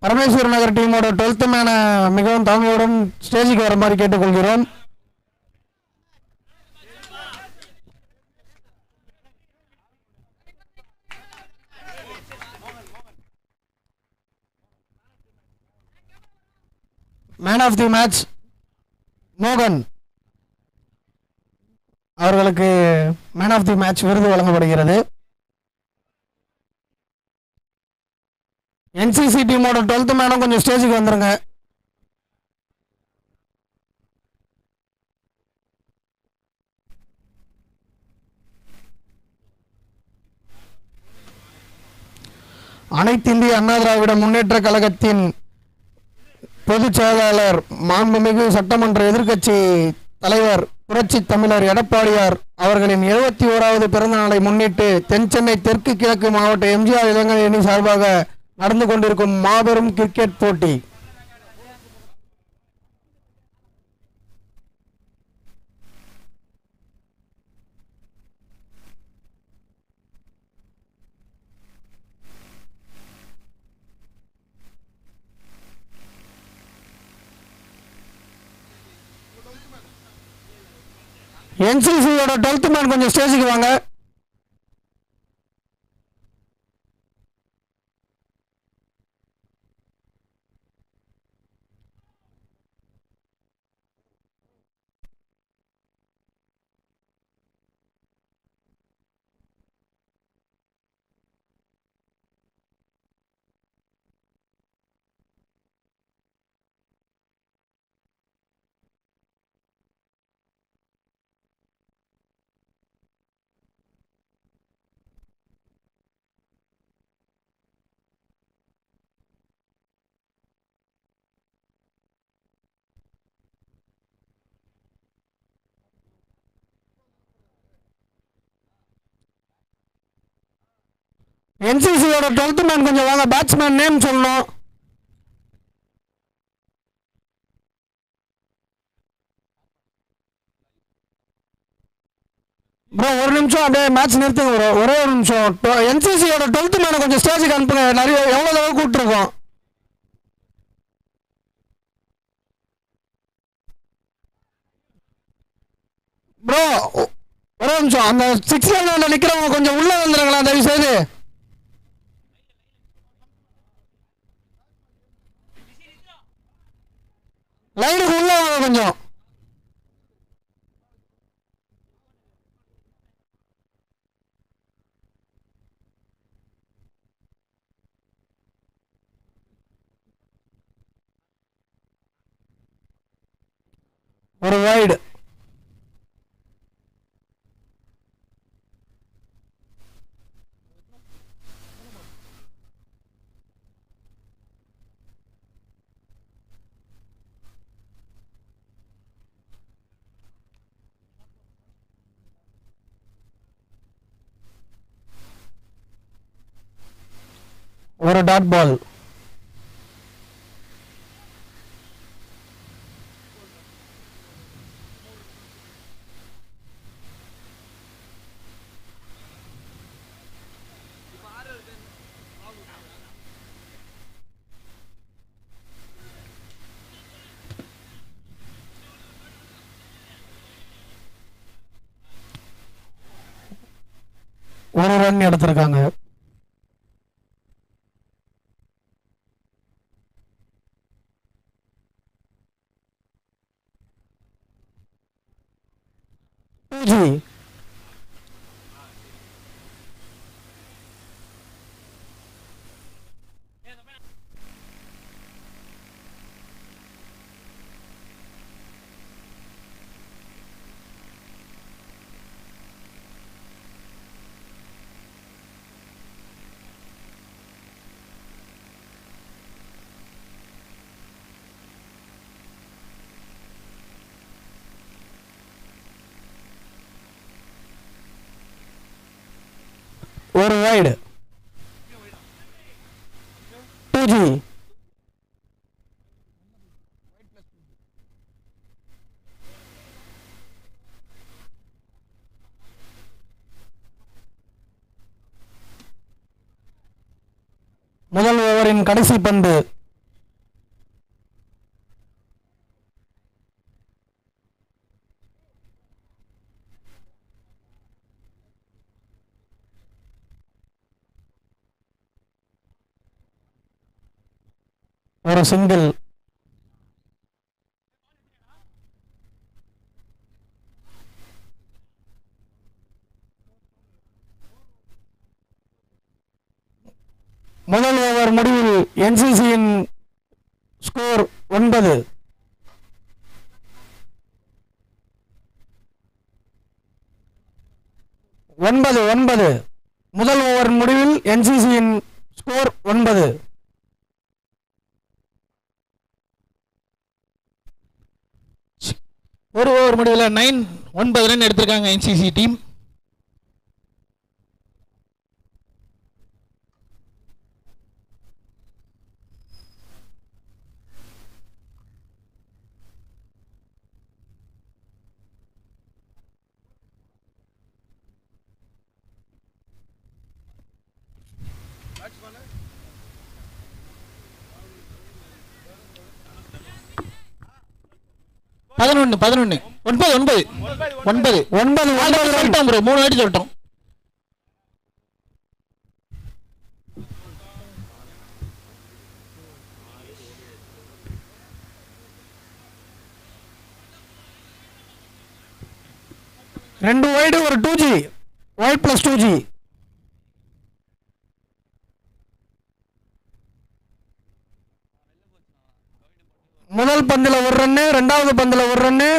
பரமேஸ்வர நகர் டீமோட 12th மேனை மிகவும் தாழ்மையுடன் ஸ்டேஜுக்கு வர மாதிரி கேட்டுக்கொள்கிறோம். மேன் ஆஃப் தி மேட்ச் மோகன் அவர்களுக்கு மேன் ஆஃப் தி மேட்ச் விருது வழங்கப்படுகிறது. என்சிசி டீமோட 12th மேனும் கொஞ்சம் ஸ்டேஜுக்கு வந்துருங்க. அனைத்து இந்திய அண்ணா திராவிட முன்னேற்ற கழகத்தின் பொதுச் செயலாளர் மாண்புமிகு சட்டமன்ற எதிர்க்கட்சி தலைவர் புரட்சி தமிழர் எடப்பாடியார் அவர்களின் 71வது பிறந்த நாளை முன்னிட்டு தென் சென்னை தெற்கு கிழக்கு மாவட்ட எம்ஜிஆர் இளைஞர் அணி சார்பாக நடந்து கொண்டிருக்கும் மாபெரும் கிரிக்கெட் போட்டி. என்சிசியோட 12th மேன் கொஞ்சம் ஸ்டேஜுக்கு வாங்க. என்சிசியோட 12th மேன் கொஞ்சம் வாங்க. பேட்ஸ்மேன் நேம் சொல்லணும். ப்ரோ ஒரு நிமிஷம் அப்படியே மேட்ச் நிறுத்துங்க ப்ரோ, ஒரே ஒரு நிமிஷம். என்சிசியோட 12th மேனை கொஞ்சம் ஸ்டேஜுக்கு அனுப்புங்க. நிறைய எவ்வளோ தடவை கூப்பிட்டுருக்கோம். ப்ரோ ஒரே நிமிஷம், அந்த 6 லைனில் நிற்கிறவங்க கொஞ்சம் உள்ளே வந்துடுங்களா தயவு செய்து. லைனுக்கு உள்ள வாங்க கொஞ்சம். ஒரு வைடு. ஒரு டாட் பால். ஒரு ரன் எடுத்திருக்காங்க. ஒரு வைடு. 2G. முதல் ஓவரின் கடைசி பந்து. ஒரு சிங்கிள். முதல் ஓவர் முடிவில் என்சிசியின் ஸ்கோர் 9. முதல் ஓவர் முடிவில் என்சிசியின் ஸ்கோர் 9. ஒரு ஓவர் முடிவில் 9 ரன் எடுத்திருக்காங்க என்சிசி டீம். சொல்லிட்டோம் ப்ரோ, 3 வாட்டி சொல்லிட்டோம். ரெண்டு வைடு ஒரு 2G, வைட் பிளஸ் 2G. முதல் பந்தில் ஒரு ரன்னு, ரெண்டாவது பந்தில் ஒரு ரன்னு.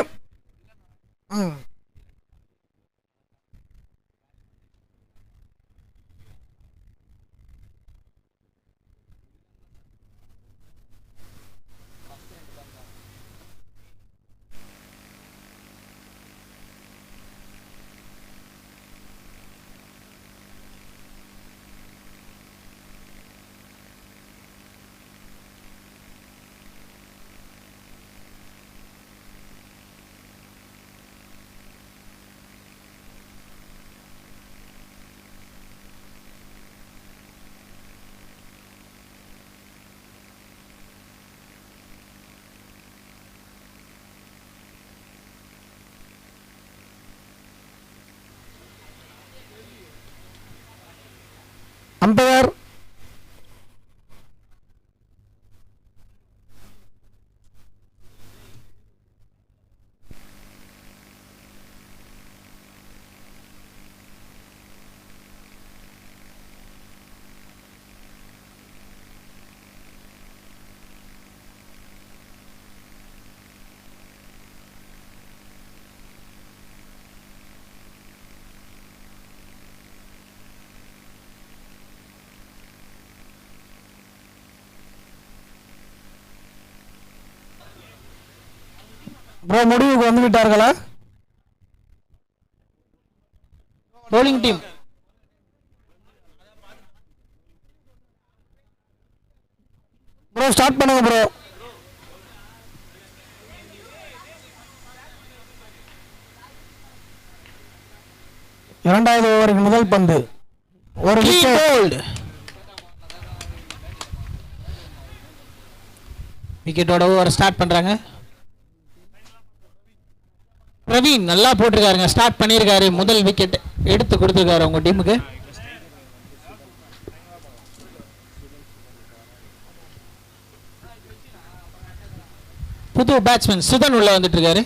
அம்பையர் ப்ரோ முடிவுக்கு வந்து விட்டார்களா? ரோலிங் டீம் ப்ரோ ஸ்டார்ட் பண்ணுங்க ப்ரோ. இரண்டாவது ஓவருக்கு முதல் பந்து ஒரு விக்கெட்டோட ஓவர் ஸ்டார்ட் பண்றாங்க. பிரவீன் நல்லா போட்டிருக்காருங்க, ஸ்டார்ட் பண்ணியிருக்காரு, முதல் விக்கெட் எடுத்து கொடுத்துருக்காரு உங்க டீமுக்கு. புது பேட்ஸ்மேன் சுதன் உள்ள வந்துட்டு இருக்காரு.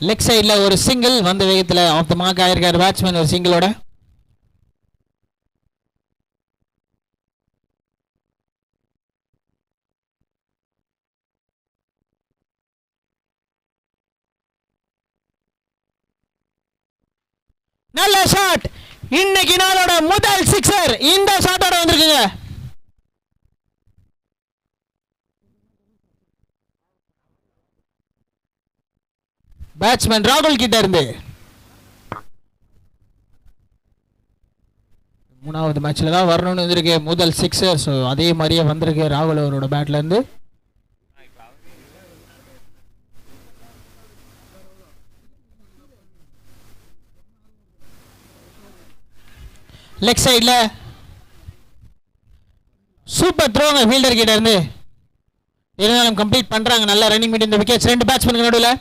லெக் சைடில் ஒரு சிங்கிள் வந்த வேகத்தில் ஆஃப் த மார்க் ஆயிருக்காரு பேட்ஸ்மேன் ஒரு சிங்கிளோட. நல்ல ஷாட், இன்னைக்கு நாளோட முதல் சிக்ஸர் இந்த ஷாட்டோட வந்திருக்குங்க. பேட்ஸ்மேன் ராகுல் கிட்ட இருந்து ஆஃப் த மேட்ச்சில் தான் வரணும்னு வந்திருக்கு முதல் சிக்ஸர். ஸோ அதே மாதிரியே வந்திருக்கு ராகுல் அவரோட பேட்லேருந்து. லெக் சைடில் சூப்பர் த்ரோங்க ஃபீல்டர் கிட்ட இருந்து. இருந்தாலும் கம்ப்ளீட் பண்ணுறாங்க. நல்லா ரன்னிங் மீட் இந்த விக்கெட்ஸ். 2 பேட்ஸ்மேனுக்கு நடுவில்.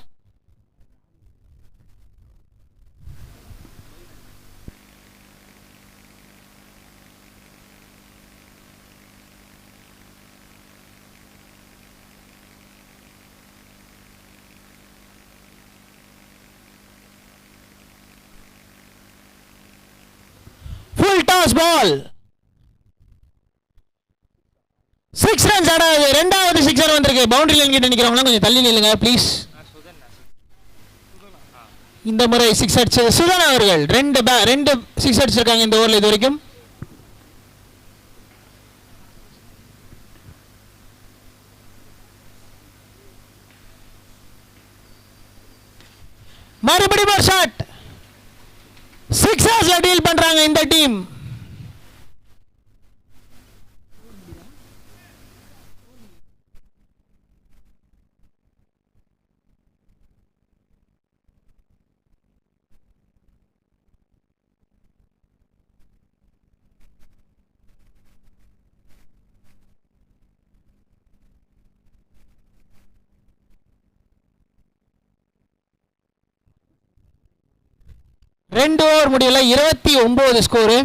ஃபுல் டாஸ் பால் 6 ரன்ஸ் ஆடாது. ரெண்டாவது சிக்ஸர் வந்திருக்கு. பவுண்டரி லைன் கிட்ட நிக்கிறவங்க கொஞ்சம் தள்ளி நில்லுங்க ப்ளீஸ். இந்த முறை சிக்ஸ் அடிச்சது சுதன் அவர்கள். ரெண்டு சிக்ஸ் அடிச்சிருக்காங்க இந்த ஓவரில் இது வரைக்கும். மறுபடியும் ஒரு ஷாட். சிக்ஸர்ஸ்ல டீல் பண்றாங்க இந்த டீம். ரெண்டு ஓவர் முடியல. 29 ஸ்கோரு.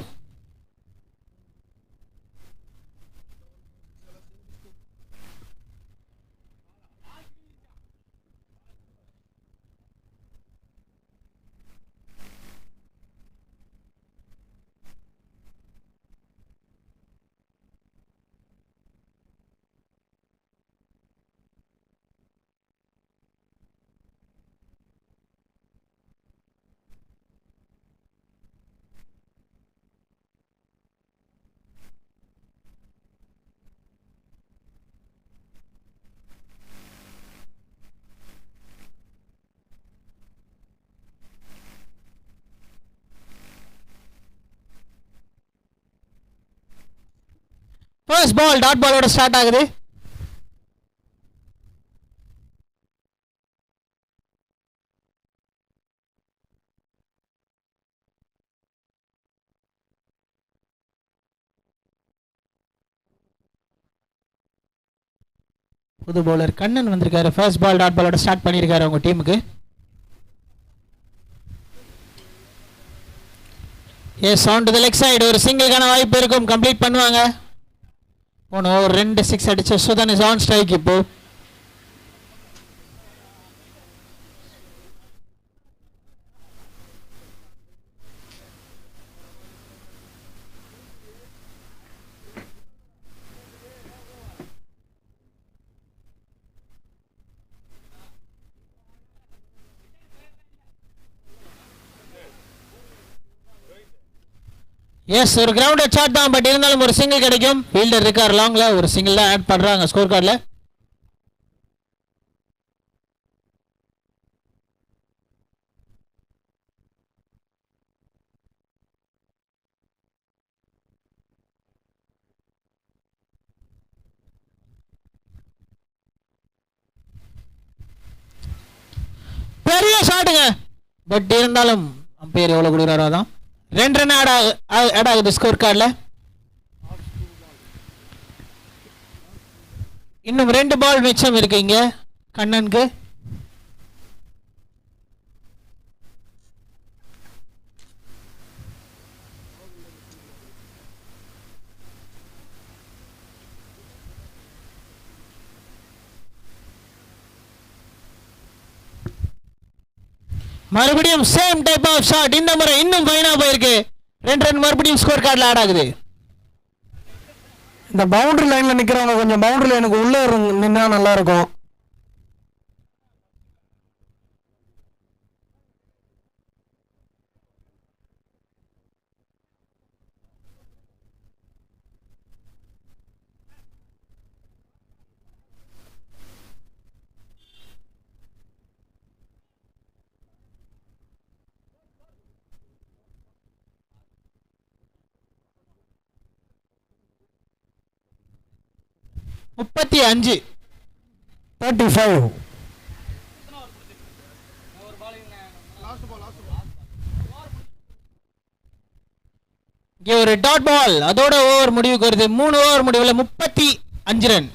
ஃபர்ஸ்ட் பால் டாட் பாலோட ஸ்டார்ட் ஆகுது. புது பவுலர் கண்ணன் வந்திருக்காரு. ஃபர்ஸ்ட் பால் டாட் பாலோட ஸ்டார்ட் பண்ணியிருக்காரு அவங்க டீமுக்கு. எஸ் on to the leg side. ஒரு சிங்கிள்கான வாய்ப்பு இருக்கும். கம்ப்ளீட் பண்ணுவாங்க. போன ஓவர் 2 சிக்ஸ் அடிச்ச சுதன் இஸ் ஆன் ஸ்ட்ரைக். இப்போ எஸ் ஒரு கிரவுண்ட் ஷாட் தான். பட் இருந்தாலும் ஒரு சிங்கிள் கிடைக்கும். ஃபீல்டர் இருக்கார் லாங்ல. ஒரு சிங்கிள் தான் ஆட் பண்றாங்க ஸ்கோர் கார்டில். பெரிய ஷாட்டுங்க. பட் இருந்தாலும் அம்பையர் எவ்வளவு கொடுக்குறாரோ தான். 2 ரன் ஆட் ஆகுது ஸ்கோர் கார்டில். இன்னும் 2 பால் மிச்சம் இருக்குங்க கண்ணனுக்கு. மறுபடியும் சேம் டைப் ஆஃப் ஷாட். இந்த முறை இன்னும் ஃபைனா போயிருக்கு. 2 ரன் மறுபடியும் ஸ்கோர் கார்டில் ஆட் ஆகுது. இந்த பவுண்டரி லைன்ல நிக்கிறவங்க கொஞ்சம் பவுண்டரி லைனுக்கு உள்ள நின்னா நல்லா இருக்கும். 35. 35. இங்கே ஒரு டாட் பால், அதோட ஓவர் முடிவுக்கு வருது. 3 ஓவர் முடிவில் 35 ரன்.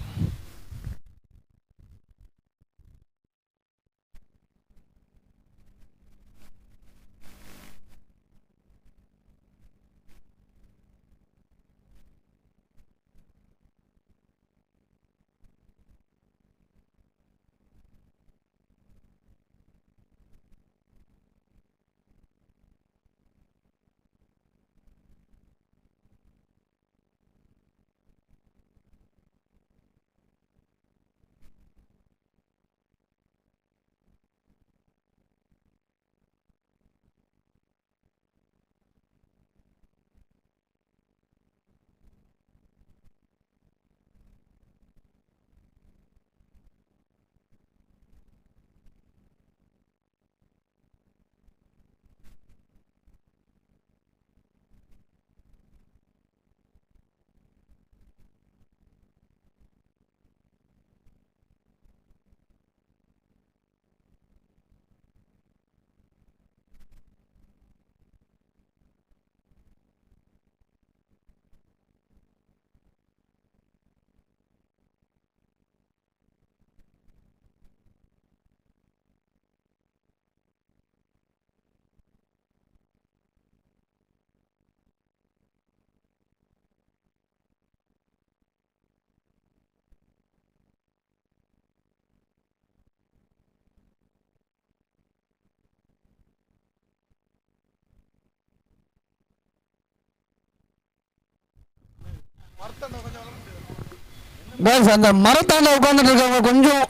அந்த மரத்தாண்ட உட்காந்துட்டு இருக்கவங்க கொஞ்சம்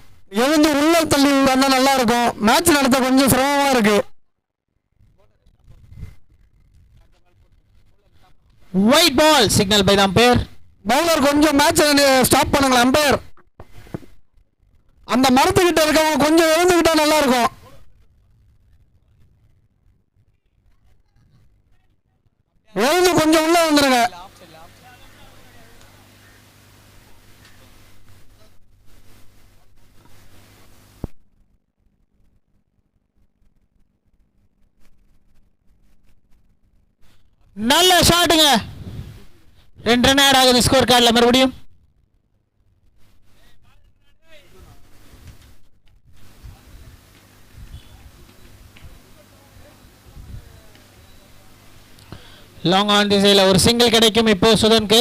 எழுந்து உள்ள தள்ளி வந்தா நல்லா இருக்கும். மேட்ச் நடத்த கொஞ்சம் சிரமமா இருக்கு. Wide ball signal by the umpire. Bowler கொஞ்சம் மேட்ச் ஸ்டாப் பண்ணுங்களேன் அம்பையர். அந்த மரத்துக்கிட்ட இருக்கவங்க கொஞ்சம் எழுந்துக்கிட்டா நல்லா இருக்கும். எழுந்து கொஞ்சம் உள்ள வந்துருங்க. நல்ல ஷாட்டுங்க. 2 ரன் ஆட் ஆகுது ஸ்கோர் கார்டில் மறுபடியும். லாங் ஆன் திசையில் ஒரு சிங்கிள் கிடைக்கும் இப்போ சுதனுக்கு.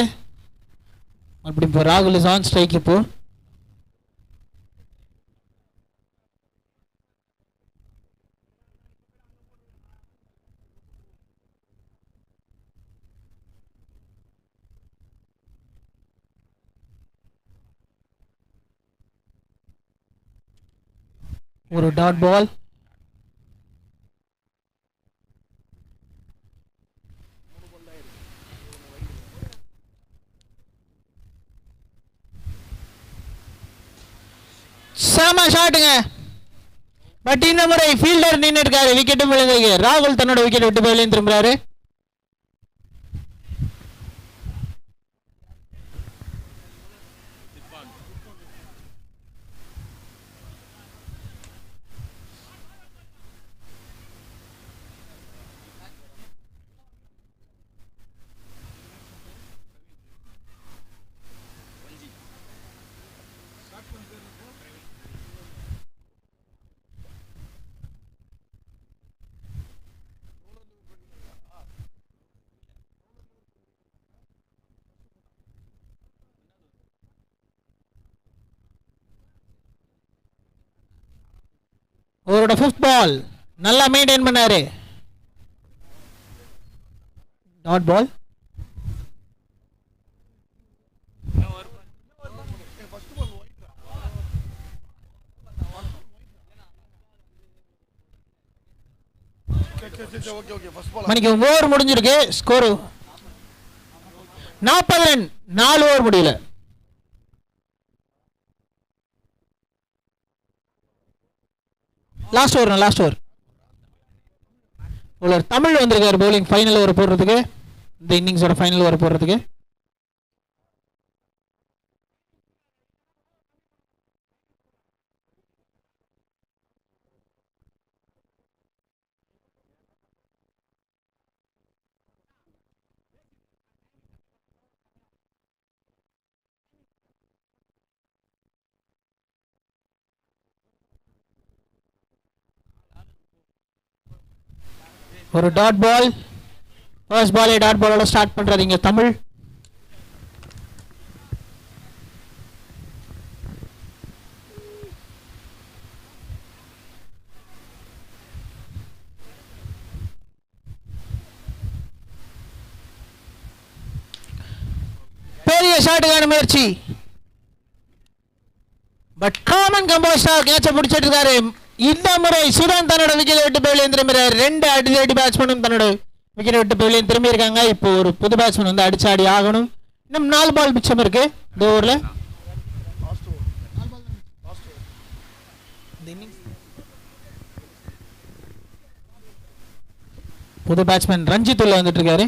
மறுபடியும் இப்போ ராகுல் இஸ் ஆன் ஸ்ட்ரைக். இப்போ ஒரு டாட் பால். செம ஷாட்டுங்க. பட் இந்த முறை ஃபீல்டர் நின்று இருக்காரு. விக்கெட்டும் விழுந்திருக்கு. ராகுல் தன்னோட விக்கெட் விட்டு போய் திரும்புறாரு. அவரோட 5th பால் நல்லா மெயின்டைன் பண்ணாரு. Dot ball. மணிக்கு ஓவர் முடிஞ்சிருக்கு. Score 40 run. 4 ஓவர் முடியல. லாஸ்ட் ஓவர் தமிழ் வந்திருக்காரு பவுலிங் ஃபைனல் ஓவர் போடுறதுக்கு. இந்த இன்னிங்ஸோட ஃபைனல் ஓவர் போடுறதுக்கு. ஒரு டாட் பால். ஃபர்ஸ்ட் பாலே டாட் பாலோட ஸ்டார்ட் பண்றீங்க தமிழ். பெரிய ஷாட்டுக்கான முயற்சி. பட் காமன் கம்போஸ்டா கேட்ச பிடிச்சிட்டு இருக்காரு. இந்த முறை சுதன் தன்னோட விக்கெட் விட்டு வெளியே திரும்புறாரு. 2 அடிதடி பேட்ஸ்மேனும் தன்னோட விக்கெட் விட்டு வெளியே திரும்பி இருக்காங்க. இப்போ ஒரு புது பேட்ஸ்மேன் வந்து அடிச்சாடி ஆகணும். இன்னும் 4 பால் மிச்சம் இருக்கு இந்த ஓவர்ல. புது பேட்ஸ்மேன் ரஞ்சித் உள்ள வந்துட்டு இருக்காரு.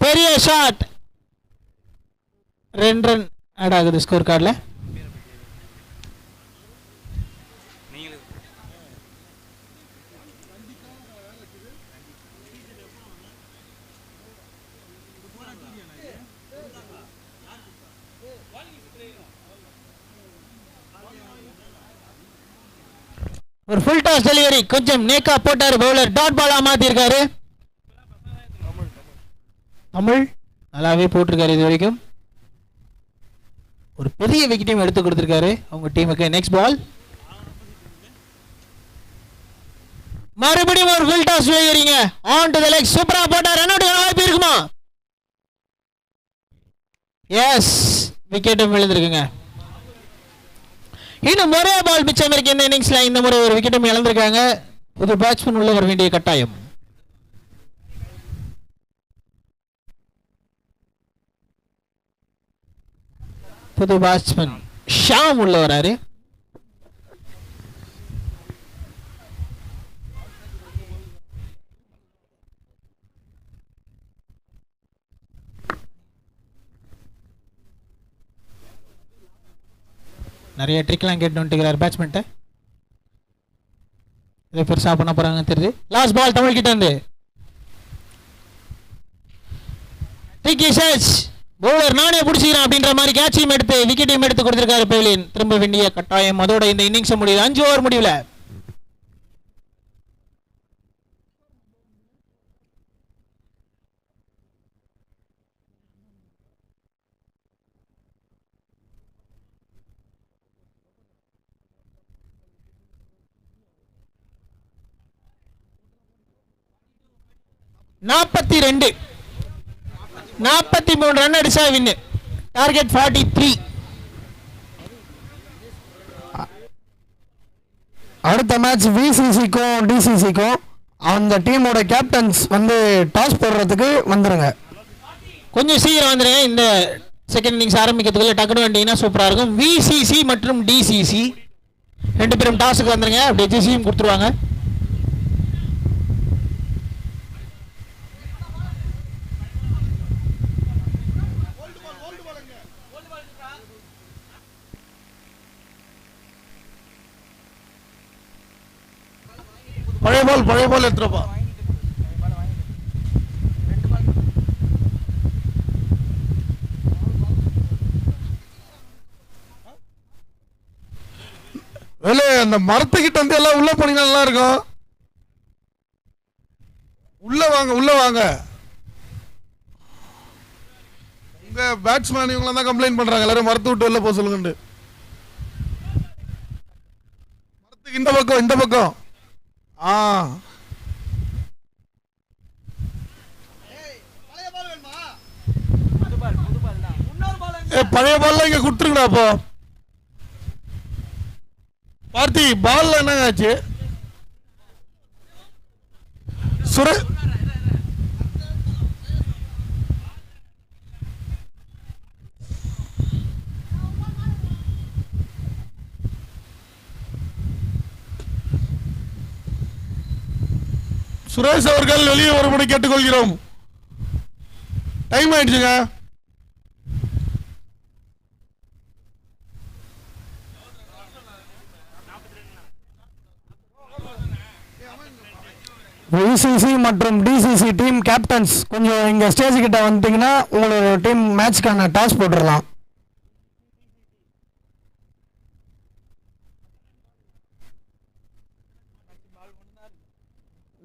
பெரிய ஷாட். 2 ரன் ஆட் ஆகுது ஸ்கோர் கார்டில். ஒரு ஃபுல் டாஸ் டெலிவரி கொஞ்சம் நேக்கா போட்டாரு பவுலர். டாட் பாலா மாத்திருக்காரு. தமிழ் நல்லாவே போட்டிருக்காரு. இது வரைக்கும் ஒரு பெரிய விக்கெட்டையும் எடுத்து கொடுத்திருக்காரு அவங்க டீமுக்கு. நெக்ஸ்ட் பால் மறுபடியும் ஒரு ஃபுல் டாஸ் டெலிவரிங்க. On to the leg. சூப்பரா போட்டார். ரன் அவுட் வாய்ப்பு இருக்குமா? எஸ், விக்கெட்டும் விழுந்திருக்குங்க. இன்னும் ஒரே பால் மிச்சம் இருக்கு இந்த இன்னிங்ஸ்ல. இந்த முறை ஒரு விக்கெட்டும் இழந்திருக்காங்க. புது பேட்ஸ்மேன் உள்ள வர வேண்டிய கட்டாயம். புது பேட்ஸ்மேன் ஷாம் உள்ள வராரு. நிறைய ட்ரிக்லாம் கேட்டு வந்துட்டுக்கிறார் பேட்ஸ்மேன்ட்ட. இதை பெருசா பண்ண போறாங்க தெரியுது. லாஸ்ட் பால் தமிழ் கிட்ட இருந்து ட்ரிக்கி சர்ச். பவுலர் நானே பிடிச்சிக்கிறேன் அப்படின்ற மாதிரி கேட்சையும் எடுத்து விக்கெட்டையும் எடுத்து கொடுத்திருக்காரு பெவிலியன். திரும்ப வேண்டிய கட்டாயம். அதோட இந்த இன்னிங்ஸ் முடியுது 5 ஓவர் முடிவுல. நாற்பத்தி 43 ரன் அடிச்சா வின்னு. டார்கெட் 43. அடுத்த மேட்ச் விசிசிக்கும் டிசிசிக்கும் அந்த டீமோட கேப்டன்ஸ் வந்து டாஸ் போடுறதுக்கு வந்துருங்க. கொஞ்சம் சீக்கிரம் வந்துருங்க. இந்த செகண்ட் இன்னிங்ஸ் ஆரம்பிக்கிறதுக்குள்ள டக்குனு வந்தீங்கன்னா சூப்பரா இருக்கும். விசிசி மற்றும் டிசிசி 2 பேரும் டாஸுக்கு வந்துருங்க. அப்படியே ஜிசியும் கொடுத்துருவாங்க. பழைய பால் எடுத்துறப்பா. அந்த மரத்துக்கிட்ட வந்து எல்லாம் உள்ள போனீங்கன்னா நல்லா இருக்கும். உள்ள வாங்க. உங்க பேட்ஸ்மேன் இவங்க தான் கம்ப்ளைண்ட் பண்றாங்க. எல்லாரும் மரத்து விட்டு வெளில போக சொல்லுங்க. மரத்துக்கு இந்த பக்கம். பழைய பால் இங்க கொடுத்துருங்கடா. அப்போ பார்த்தி பால் என்னங்க ஆச்சு? சுரேஷ் அவர்கள் வெளியே வரும்படி கேட்டுக்கொள்கிறோம். டைம் ஆயிடுச்சுங்க. விசிசி மற்றும் டிசிசி டீம் கேப்டன்ஸ் கொஞ்சம் இங்கே ஸ்டேஜ் கிட்ட வந்துட்டீங்கன்னா உங்களோட டீம் மேட்ச்க்கான டாஸ் போட்டுடலாம்.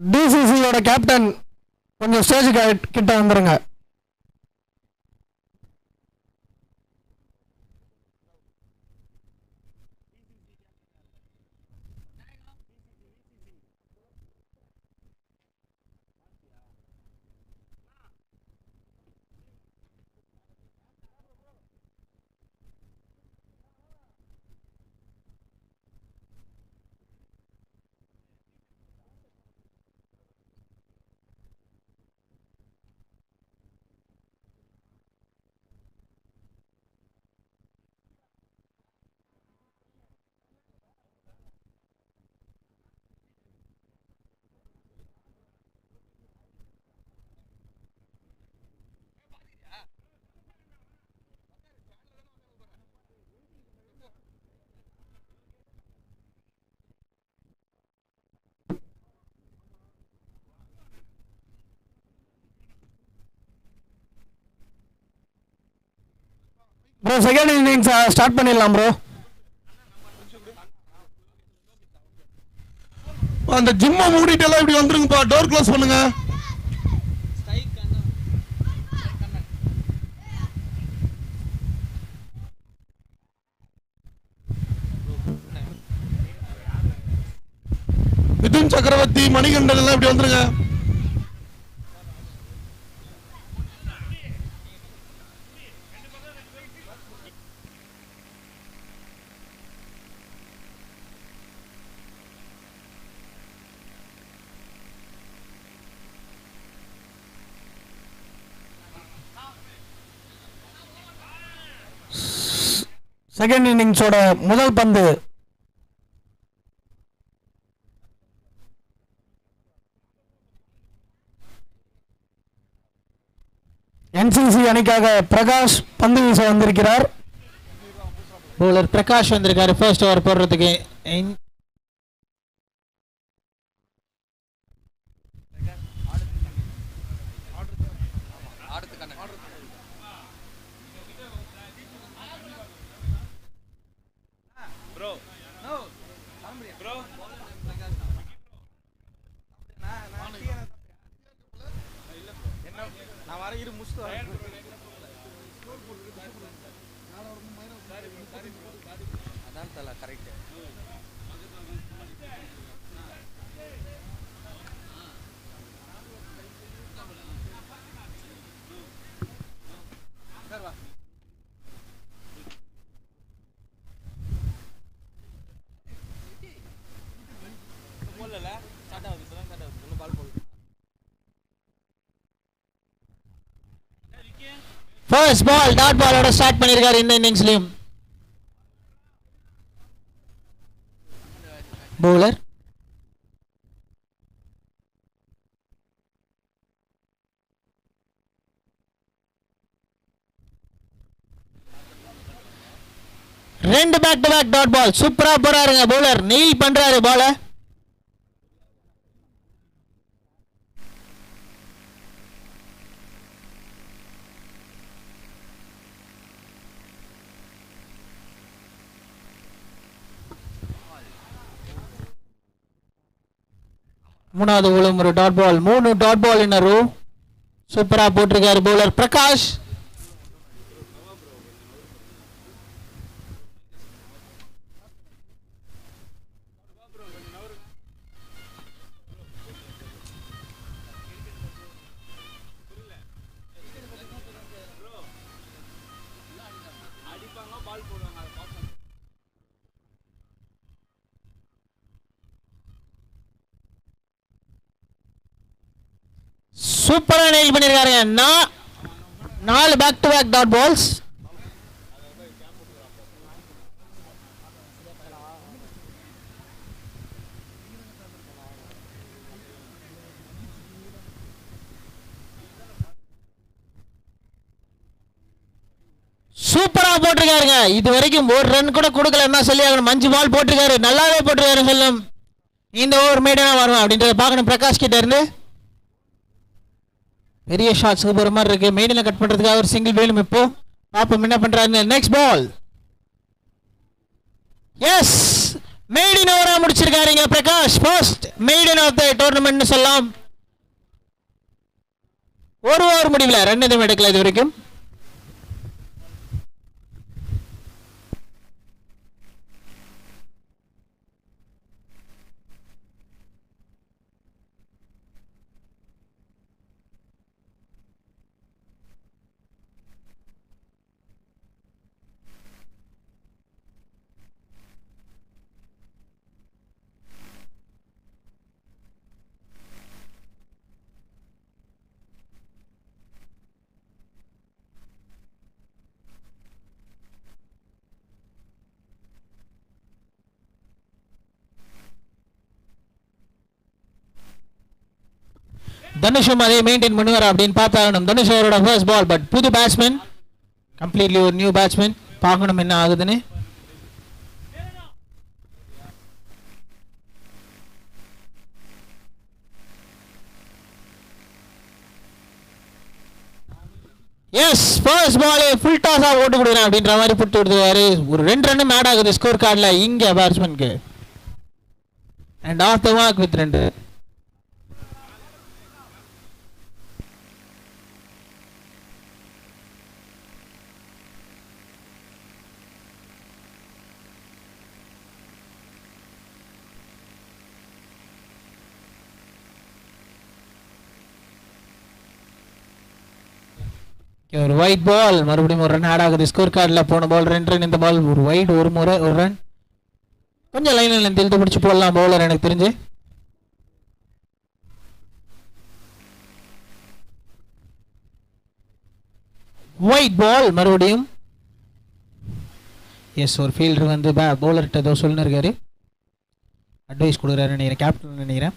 டிசிசியோட கேப்டன் கொஞ்சம் ஸ்டேஜ் கிட்ட வந்துருங்க. ப்ரோ செகண்ட் இன்னிங்ஸ் ஸ்டார்ட் பண்ணிடலாம் ப்ரோ. அந்த ஜிம்மை மூடிட்டு எல்லாம் இப்படி வந்துருங்கப்பா. டோர் க்ளோஸ் பண்ணுங்க. மிதுன் சக்கரவர்த்தி, மணிகண்டன் எல்லாம் இப்படி வந்துருங்க. செகண்ட் இன்னிங்ஸோட முதல் பந்து என்சிசி அணிக்காக பிரகாஷ் பந்து வீச வந்திருக்கிறார். பவுலர் பிரகாஷ் வந்திருக்காரு ஃபர்ஸ்ட் ஓவர் போடுறதுக்கு. ஃபர்ஸ்ட் பால் டாட் பாலோட ஸ்டார்ட் பண்ணிருக்காரு இந்த இன்னிங்ஸ்லயும். பவுலர் ரெண்டு back to back dot ball. சூப்பரா போறாருங்க பவுலர். நீல் பண்றாரு பால. மூணாவது ஓவரும் ஒரு dot ball. 3 dot ball in row. சூப்பரா போட்டிருக்காரு பவுலர் பிரகாஷ். சூப்பரா நெயில் பண்ணிருக்காருங்க. 4 back to back dot balls. சூப்பரா போட்டிருக்காருங்க. இது வரைக்கும் ஒரு ரன் கூட கொடுக்கலன்னா சொல்லி ஆகணும். 5 பால் போட்டிருக்காரு. நல்லாவே போட்டிருக்காரு சொல்லும். இந்த ஓவர் மேடனா வரும் அப்படின்றத பார்க்கணும். பிரகாஷ் கிட்ட இருந்து பெரிய ஷாட்ஸ்க்கு போற மாதிரி இருக்கு. மெயினில் கட் பண்றதுக்காக ஒரு சிங்கிள் வேலும். இப்போ பாப்போம் என்ன பண்றாரு. நெக்ஸ்ட் பால் எஸ் மெய்டின் ஓவரா முடிச்சிருக்காருங்க Prakash. First maiden of the tournament சொல்லலாம். ஒரு ஓவர் முடியல, ரன் எதுவும் எடுக்கல இது வரைக்கும். தனுஷும் அதே மெயின்டைன் பண்ணுவார் அப்படின்னு பார்த்தாகணும். தனுஷ் அவரோட ஃபர்ஸ்ட் பால். பட் புது பேட்ஸ்மேன், கம்ப்ளீட்லி ஒரு நியூ பேட்ஸ்மேன். பார்க்கணும் என்ன ஆகுதுன்னு. எஸ் ஃபர்ஸ்ட் பாலே ஃபுல் டாஸா ஓட்டு கொடுக்குறேன் அப்படின்ற மாதிரி புட்டு கொடுத்துருவாரு. ஒரு 2 ரன்னும் ஆட் ஆகுது ஸ்கோர் கார்டில் இங்கே பேட்ஸ்மேனுக்கு. And off the mark with 2. ஒரு ஒயிட் பால், மறுபடியும் ஒரு ரன் ஆட் ஆகுது ஸ்கோர் கார்டில். போன பால் 2 ரன், இந்த பால் ஒரு ஒயிட், ஒரு முறை ஒரு ரன். கொஞ்சம் லைனில் இழுத்து பிடிச்சி போடலாம் பவுலர் எனக்கு தெரிஞ்சு. ஒயிட் பால் மறுபடியும். எஸ் ஒரு ஃபீல்டர் வந்து பவுலர்கிட்ட ஏதோ சொல்லின்னு இருக்காரு, அட்வைஸ் கொடுக்குறாரு நினைக்கிறேன், கேப்டன் நினைக்கிறேன்.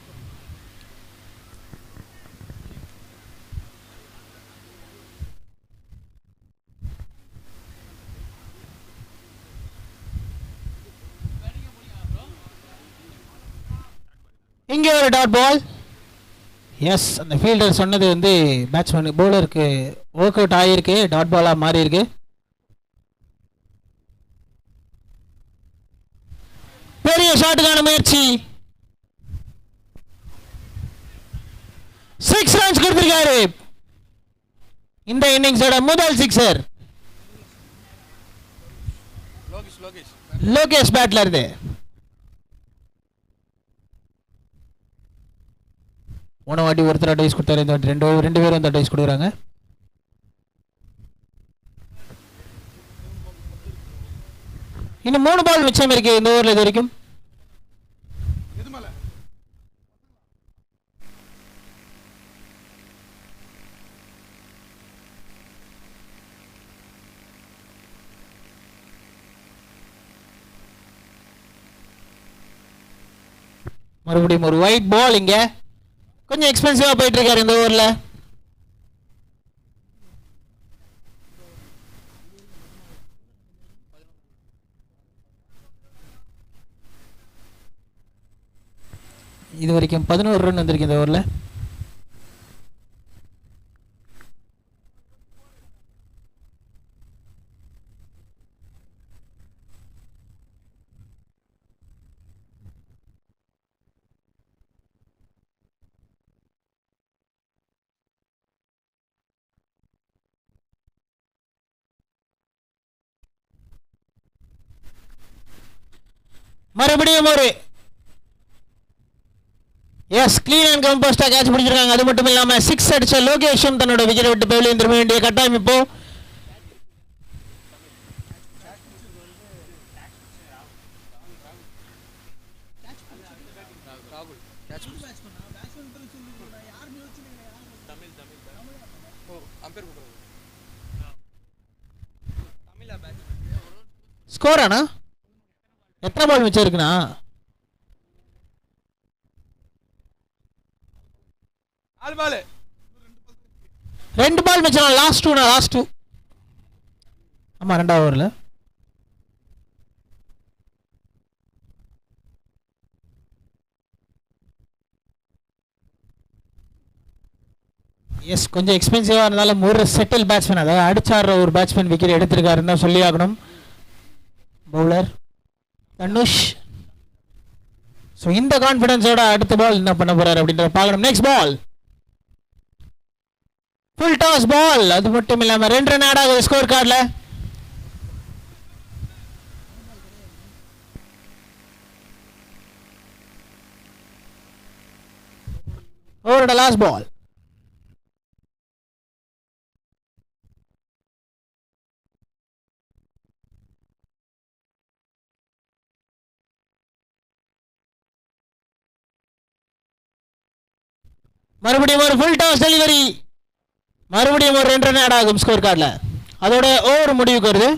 இங்கே ஒரு டாட் பால். எஸ் அந்த ஃபீல்டர் சொன்னது வந்து பேட்ஸ்மேன் பவுலருக்கு ஒர்க் அவுட் ஆகியிருக்கு, டாட் பாலாக மாறி இருக்கு. பெரிய ஷாட்டுக்கான முயற்சி. 6 ரன்ஸ் கொடுத்திருக்காரு. இந்த இன்னிங்ஸோட முதல் சிக்ஸர் லோகேஷ் பேட்ல இருந்து. போன வாட்டி ஒருத்தர் அட்வைஸ் கொடுத்தாரு, இந்த வாட்டி ரெண்டு பேரும் வந்து அட்வைஸ் கொடுக்குறாங்க. இன்னும் 3 பால் மிச்சம் இருக்கு இந்த ஓவரில் இது வரைக்கும். மறுபடியும் ஒரு ஒயிட் பால். இங்க கொஞ்சம் எக்ஸ்பென்சிவா போயிட்டு இருக்காரு இந்த ஓவர்ல. இது வரைக்கும் 11 ரன் வந்திருக்கு இந்த ஓவர்ல. மறுபடியும் ஒரு எஸ் கிளீன் அண்ட் கம்போஸ்டா கேட்ச் பிடிச்சிருக்காங்க. அது மட்டும் இல்லாம 6 அடிச்ச லோகேஷும் தன்னோட விக்கெட் விட்டு வெளியே திரும்ப வேண்டிய கட்டாயம் இப்போ. ஸ்கோர் ஆனா எத்தனை பால் மிச்சம் இருக்குண்ணா? ரெண்டு பால் மிச்சம். Last two. ஆமா 2வது ஓவரில். கொஞ்சம் எக்ஸ்பென்சிவாக இருந்தாலும் ஒரு செட்டில் பேட்ஸ்மேன், அதாவது அடிச்சாடுற ஒரு பேட்ஸ்மேன் விக்கெட் எடுத்திருக்காருன்னு தான் சொல்லி ஆகணும். பவுலர் தனுஷ். ஸோ இந்த கான்ஃபிடன்ஸோட அடுத்த பால் என்ன பண்ண போறாரு அப்படின்றத பார்க்கணும். Next ball full toss ball. அது மட்டும் இல்லாமல் 2 ரன் ஆட் ஆகுது ஸ்கோர் கார்டில். ஓவரோட லாஸ்ட் பால். மறுபடியும் ஒரு ஃபுல் டாஸ் டெலிவரி. மறுபடியும் ஒரு 2 ரன் ஆட் ஆகும் ஸ்கோர் கார்டில். அதோட ஓவர் முடிவுக்கு வருது.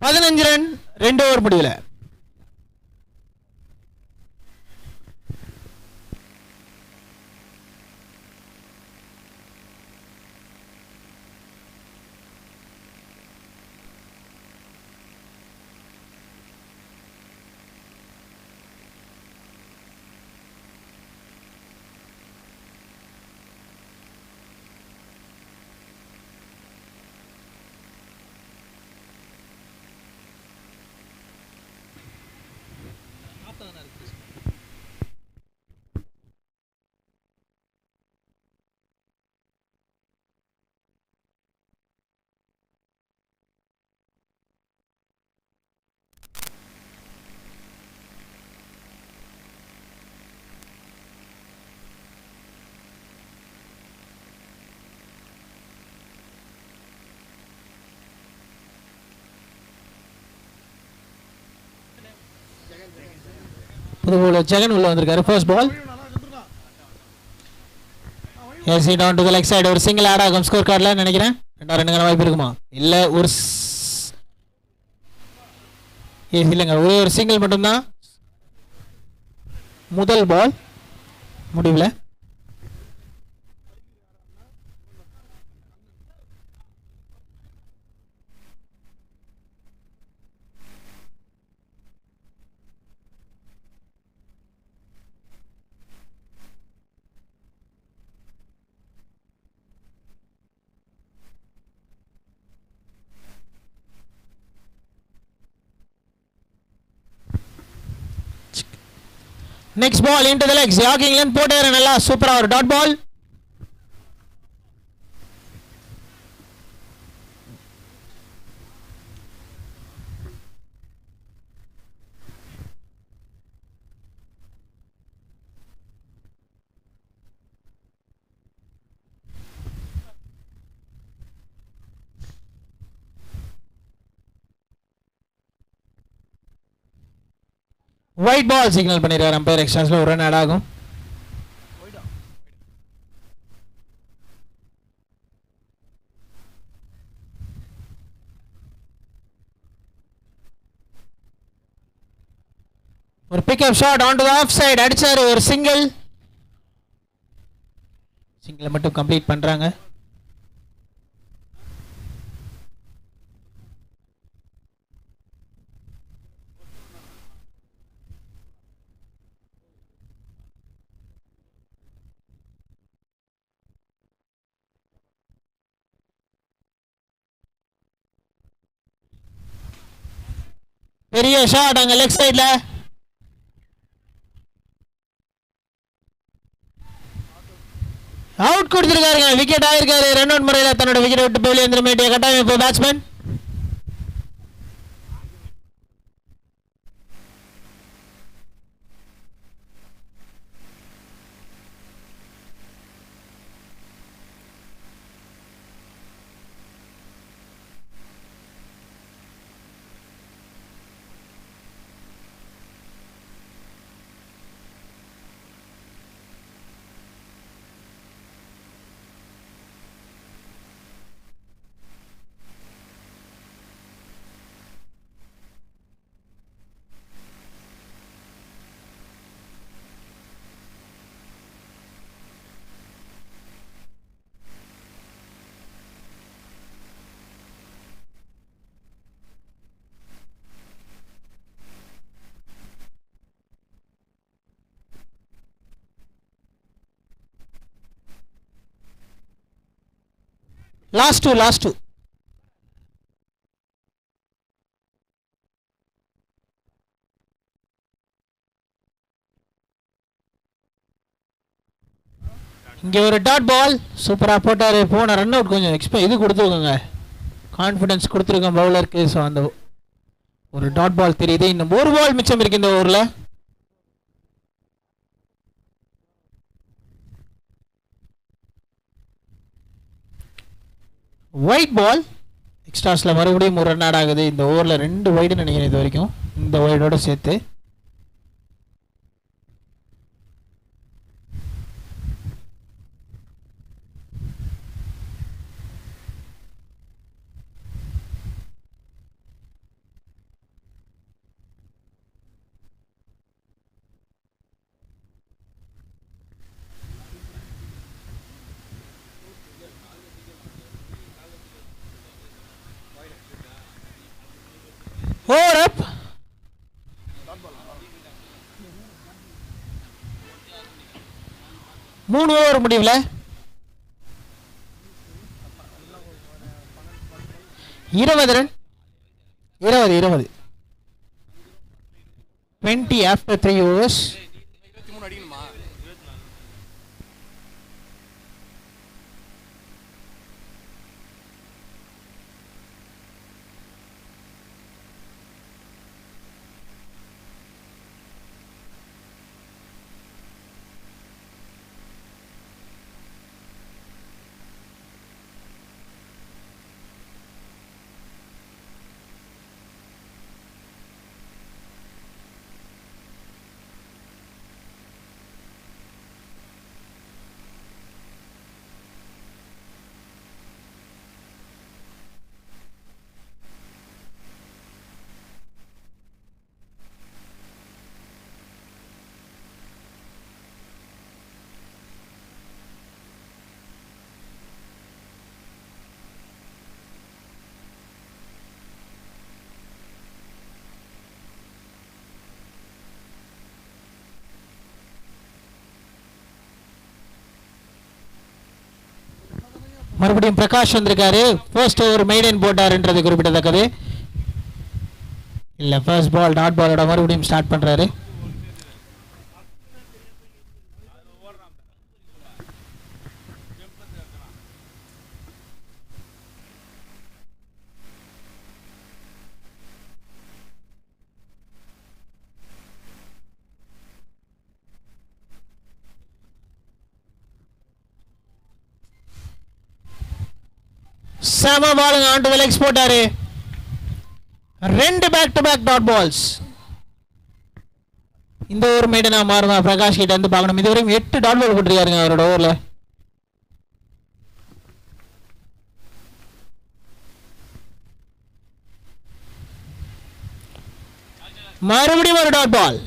15 ரன் 2 ஓவர் முடிவில். புது ஜெகன் உள்ள வந்திருக்காரு. ஃபர்ஸ்ட் பால் எஸ் down to the left side. ஒரு சிங்கிள் ஆட் ஆகும் ஸ்கோர் கார்டில் நினைக்கிறேன். 2 ரன்னுக்கான வாய்ப்பு இருக்குமா? இல்லை, ஒரு இல்லைங்க, ஒரே ஒரு சிங்கிள் மட்டும்தான். முதல் பால் முடிவில். Next ball into the legs. Jogging length போட்டாரு நல்லா சூப்பரா ஒரு dot ball. Wide ball signal பண்ணிருக்காரு அம்பையர். எக்ஸ்ட்ராஸ்ல ஒரு ரன் ஆட் ஆகும். ஒரு pick up shot on to the off side அடிச்சாரு. ஒரு சிங்கிள் மட்டும் கம்ப்ளீட் பண்றாங்க. பெரிய ஷாட் அங்க லெஃப்ட் சைடுல. அவுட் கொடுத்திருக்காருங்க. விக்கெட் ஆயிருக்காரு. ரன் அவுட் முறையில் தன்னோட விக்கெட் விட்டு போய் எழுந்திர வேண்டிய கட்டாயம் இப்போ பேட்ஸ்மேன். லாஸ்ட் 2 இங்கே ஒரு டாட் பால் சூப்பராக போட்டார். போன ரன் அவுட் கொஞ்சம் இது கொடுத்துருக்கோங்க, கான்ஃபிடன்ஸ் கொடுத்துருக்கோம் பவுலருக்கு. ஸோ அந்த ஒரு டாட் பால் தெரியுது. இன்னும் ஒரு பால் மிச்சம் இருக்கு இந்த ஓவரில். ஒயிட் பால் எக்ஸ்ட்ராஸில் மறுபடியும் ஒரு ரன் ஆகுது. இந்த ஓவரில் 2 வைடுன்னு நினைக்கிறேன் இது வரைக்கும், இந்த வைடோட சேர்த்து. ஓவர் அப் 3 ஓவர் முடிவில் 20 ரன் 20 after 3 overs. மறுபடியும் பிரகாஷ் வந்திருக்காரு. ஃபர்ஸ்ட் ஓவர் மெய்டன் போட்டாருன்றது குறிப்பிடத்தக்கது. இல்லை, ஃபர்ஸ்ட் பால் டாட் பாலோட மறுபடியும் ஸ்டார்ட் பண்ணுறாரு. செம பாலுங்க, ஆன் டு தி லெக்ஸ் போட்டாரு. 2 back to back dot balls. இந்த ஓவர் மெய்டனா மாறுமா பிரகாஷ் கிட்ட இருந்து பார்க்கணும். இதுவரையும் 8 டாட் பால் போட்டிருக்காருங்க அவரோட ஓவர்ல. மறுபடியும் ஒரு டாட் பால்.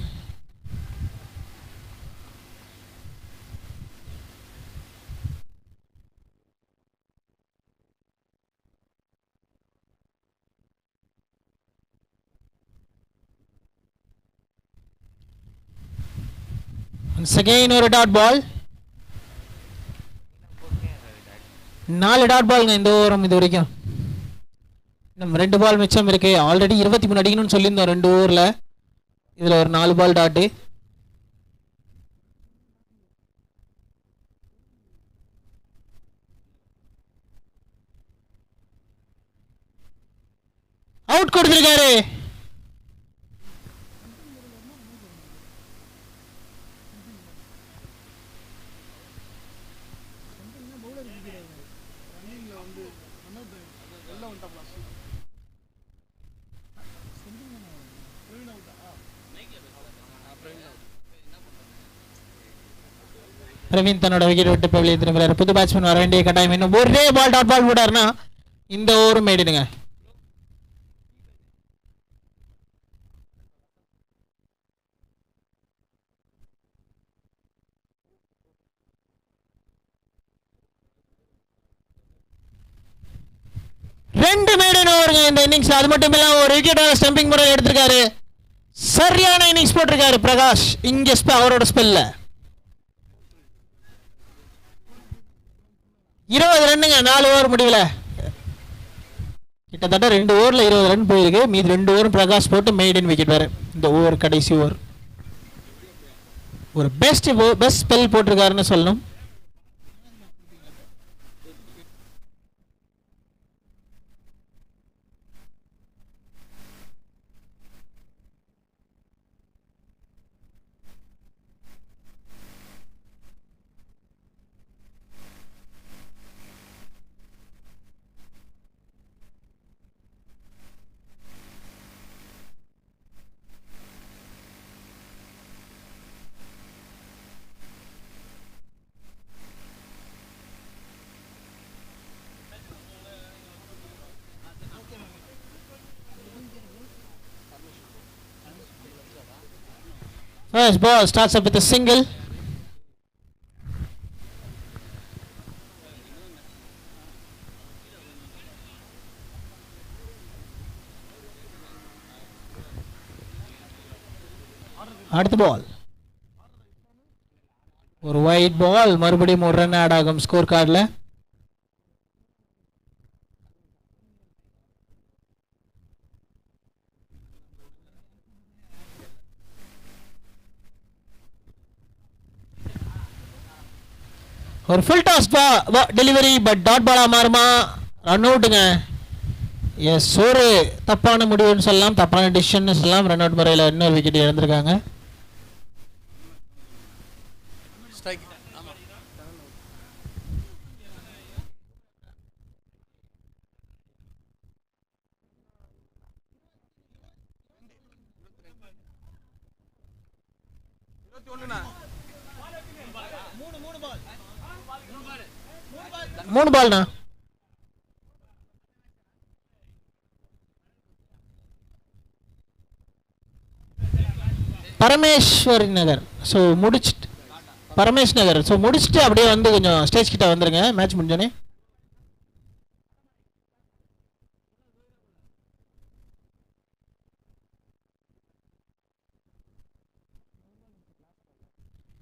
Again ஒரு டாட் பால். 4 டாட் பால்ங்க இந்த ஓவரும் இது வரைக்கும். நம்ம 2 பால் மிச்சம் இருக்கு. ஆல்ரெடி 23 அடிக்கணும்னு சொல்லியிருந்தோம் 2 ஓவரில். இதில் ஒரு 4 பால் டாட்டு. அவுட் கொடுத்திருக்காரு. பிரவீன் தன்னோட விக்கெட் விட்டு வெளியே திரும்புறாரு. புது பேட்ஸ்மேன் வர வேண்டிய கட்டாயம். இன்னும் ஒரே பால் டாட் பால் போட்டாருன்னா இந்த ஓவரும் மேடிடுங்க. ரெண்டு மேடன் ஓவருங்க இந்த இன்னிங்ஸ். அது மட்டும் இல்லாம ஒரு விக்கெட்டாக ஸ்டம்பிங் முறை எடுத்திருக்காரு. சரியான இன்னிங்ஸ் போட்டிருக்காரு பிரகாஷ். இங்க அவரோட ஸ்பெல்ல 20 ரன்னுங்க 4 ஓவர் முடிவில். கிட்டத்தட்ட 2 ஓவரில் 20 ரன் போயிருக்கு. மீது 2 ஓவர் பிரகாஷ் போட்டு மெய்டன் விக்கெட் வேறு. இந்த ஓவர் கடைசி ஓவர் ஒரு பெஸ்ட் ஸ்பெல் போட்டிருக்காருன்னு சொல்லணும். First ball starts up with a single. அடுத்த பால் ஒரு வைட் பால், மறுபடியும் ஒரு ரன் ஆட் ஆகும் ஸ்கோர் கார்டில். ஒரு full toss delivery, but dot Bala மாறுமா? ரன் அவுட்டுங்க. எஸ், ஒரு தப்பான முடிவுன்னு சொல்லலாம், தப்பான டிசிஷன் சொல்லலாம். ரன் அவுட் முறையில் இன்னொரு விக்கெட் இழந்திருக்காங்க. மூணு பால்னா பரமேஸ்வர் நகர். ஸோ முடிச்சுட்டு பரமேஷ் நகர். ஸோ முடிச்சுட்டு அப்படியே வந்து கொஞ்சம் ஸ்டேஜ் கிட்ட வந்துருங்க மேட்ச் முடிஞ்சோடனே.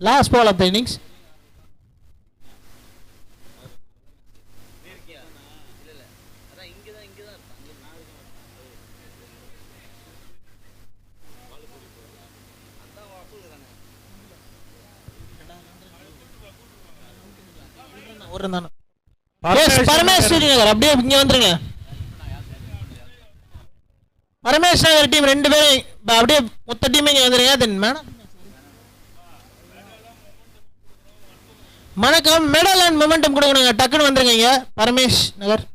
Last ball of the innings. Parameswari Nagar அப்படியே இங்க வந்துருங்க. பரமேஷ் நகர் டீம் 2 பேரும் அப்படியே மொத்த டீம் இங்க வந்துருங்க. தென் வணக்கம், மெடல் அண்ட் மொமெண்டம் கொடுக்கணுங்க. டக்குன்னு வந்துருங்க இங்க பரமேஷ் நகர்.